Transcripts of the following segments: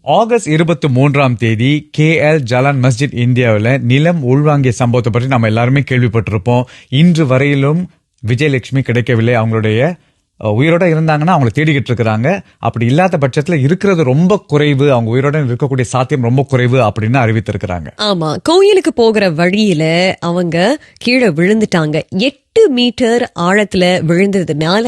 August 23ஆம் தேதி KL Jalan மஸ்ஜித் இந்தியாவில் நிலம் உள்வாங்கிய சம்பவத்தை பற்றி நம்ம எல்லாருமே கேள்விப்பட்டிருப்போம். இன்று வரையிலும் விஜயலட்சுமி கிடைக்கவில்லை. அவங்களுடைய உயிரோட இருந்தாங்கன்னா அவங்களை தேடிக்கிட்டு இருக்கிறாங்க. அப்படி இல்லாத பட்சத்துல இருக்கிறது ரொம்ப குறைவு, அவங்க உயிரோட இருக்கக்கூடிய சாத்தியம் ரொம்ப குறைவு அப்படின்னு அறிவித்திருக்கிறாங்க. ஆமா, கோயிலுக்கு போகிற வழியில அவங்க கீழே விழுந்துட்டாங்க. 8 மீட்டர் ஆழத்துல விழுந்ததுனால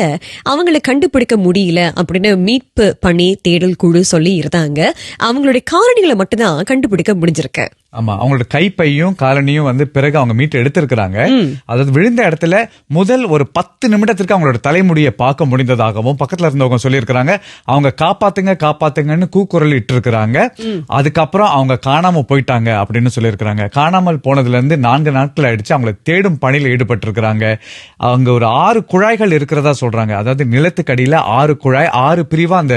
அவங்களை கண்டுபிடிக்க முடியல அப்படின்னு மீட்பு பணி தேடல் குழு சொல்லி இருந்தாங்க. அவங்களுடைய காலணிகளை மட்டும்தான் கண்டுபிடிக்க முடிஞ்சிருக்கு. ஆமா, அவங்களோட கைப்பையும் காலனியும் பிறகு அவங்க மீட்டு எடுத்திருக்கிறாங்க. அதாவது விழுந்த இடத்துல முதல் ஒரு 10 நிமிடத்திற்கு அவங்களோட தலைமுடியை பார்க்க முடிந்ததாகவும் பக்கத்துல இருந்தவங்க சொல்லியிருக்கிறாங்க. அவங்க காப்பாத்துங்க காப்பாத்துங்கன்னு கூக்குரல் இட்டு இருக்கிறாங்க. அதுக்கப்புறம் அவங்க காணாம போயிட்டாங்க அப்படின்னு சொல்லியிருக்கிறாங்க. காணாமல் போனதுல இருந்து 4 நாட்கள் ஆயிடுச்சு. அவங்களை தேடும் பணியில் ஈடுபட்டு இருக்கிறாங்க. அங்க ஒரு 6 குழாய்கள் இருக்கிறதா சொல்றாங்க. அதாவது நிலத்துக்கு அடியில 6 குழாய், 6 பிரிவா அந்த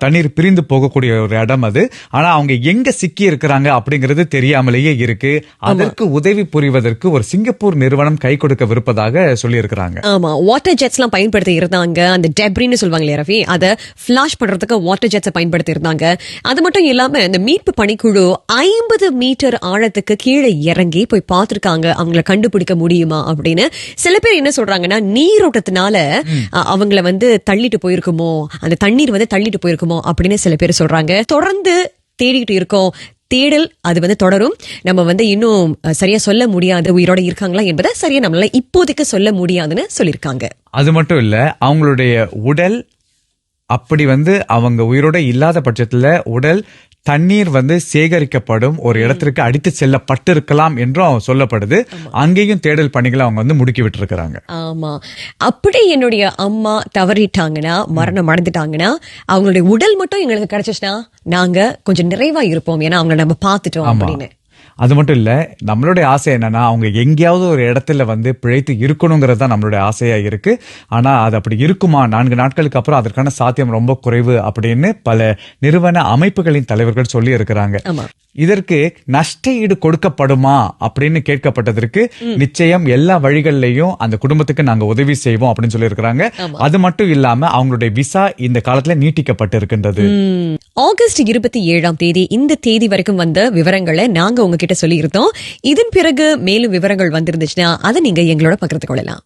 தண்ணீர் பிரிந்து போகக்கூடிய ஒரு இடம் அது. ஆனா அவங்க எங்க சிக்கி இருக்கிறாங்க அப்படிங்கிறது தெரியாமலேயே இருக்கு. அதற்கு உதவி புரிவதற்கு ஒரு சிங்கப்பூர் நிறுவனம் கை கொடுக்கவிருப்பதாக சொல்லி இருக்கிறாங்க. ஆமா, வாட்டர் ஜெட்ஸ் எல்லாம் பயன்படுத்தி இருந்தாங்க. அந்த டெப்ரின்னு சொல்லுவாங்க ரவி, அதை பிளாஷ் பண்றதுக்கு வாட்டர் ஜெட்ஸை பயன்படுத்தி இருந்தாங்க. அது மட்டும் இல்லாம இந்த மீட்பு பணிக்குழு 50 மீட்டர் ஆழத்துக்கு கீழே இறங்கி போய் பார்த்திருக்காங்க அவங்களை கண்டுபிடிக்க முடியுமா அப்படின்னு. சில பேர் என்ன சொல்றாங்கன்னா, நீரோட்டத்தினால அவங்களை தள்ளிட்டு போயிருக்குமோ, அந்த தண்ணீர் தள்ளிட்டு போயிருக்குமோ அப்படின்னு சில பேர் சொல்றாங்க. தொடர்ந்து தேடிட்டு இருக்கோம். தேடல் அது தொடரும். நம்ம இன்னும் சரியா சொல்ல முடியாது உயிரோட இருக்காங்களா என்பதை சரியா நம்மளால இப்போதைக்கு சொல்ல முடியாதுன்னு சொல்லியிருக்காங்க. அது மட்டும் இல்ல, அவங்களுடைய உடல் அப்படி அவங்க உயிரோட இல்லாத பட்சத்துல உடல் தண்ணீர் சேகரிக்கப்படும் ஒரு இடத்திற்கு அடித்து செல்லப்பட்டு இருக்கலாம் என்றும் சொல்லப்படுது. அங்கேயும் தேடல் பணிகளை அவங்க முடுக்கி விட்டு இருக்கிறாங்க. ஆமா, அப்படி என்னுடைய அம்மா தவறிட்டாங்கன்னா, மரணம் அடைந்துட்டாங்கன்னா, அவங்களுடைய உடல் மட்டும் எங்களுக்கு கிடைச்சிச்சுன்னா நாங்க கொஞ்சம் நிறைவா இருப்போம். ஏன்னா அவங்க நம்ம பார்த்துட்டோம் அப்படின்னு. அது மட்டும் இல்ல, நம்மளுடைய ஆசை என்னன்னா அவங்க எங்கேயாவது ஒரு இடத்துல பிழைத்து இருக்கணுங்கிறது தான் நம்மளுடைய ஆசையா இருக்கு. ஆனா அது அப்படி இருக்குமா? 4 நாட்களுக்கு அப்புறம் அதற்கான சாத்தியம் ரொம்ப குறைவு அப்படின்னு பல நிறுவன அமைப்புகளின் தலைவர்கள் சொல்லி இருக்கிறாங்க. இதற்கு நஷ்ட ஈடு கொடுக்கப்படுமா அப்படின்னு கேட்கப்பட்டதற்கு நிச்சயம் எல்லா வழிகளிலையும் அந்த குடும்பத்துக்கு நாங்க உதவி செய்வோம் அப்படின்னு சொல்லி இருக்கிறாங்க. அது மட்டும் இல்லாம அவங்களுடைய விசா இந்த காலத்துல நீட்டிக்கப்பட்டு இருக்கின்றது. ஆகஸ்ட் 27ஆம் தேதி இந்த தேதி வரைக்கும் வந்த விவரங்களை நாங்க உங்ககிட்ட சொல்லி இருந்தோம். இதன் பிறகு மேலும் விவரங்கள் வந்திருந்துச்சுன்னா அதை நீங்க எங்களோட பகிர்ந்து கொள்ளலாம்.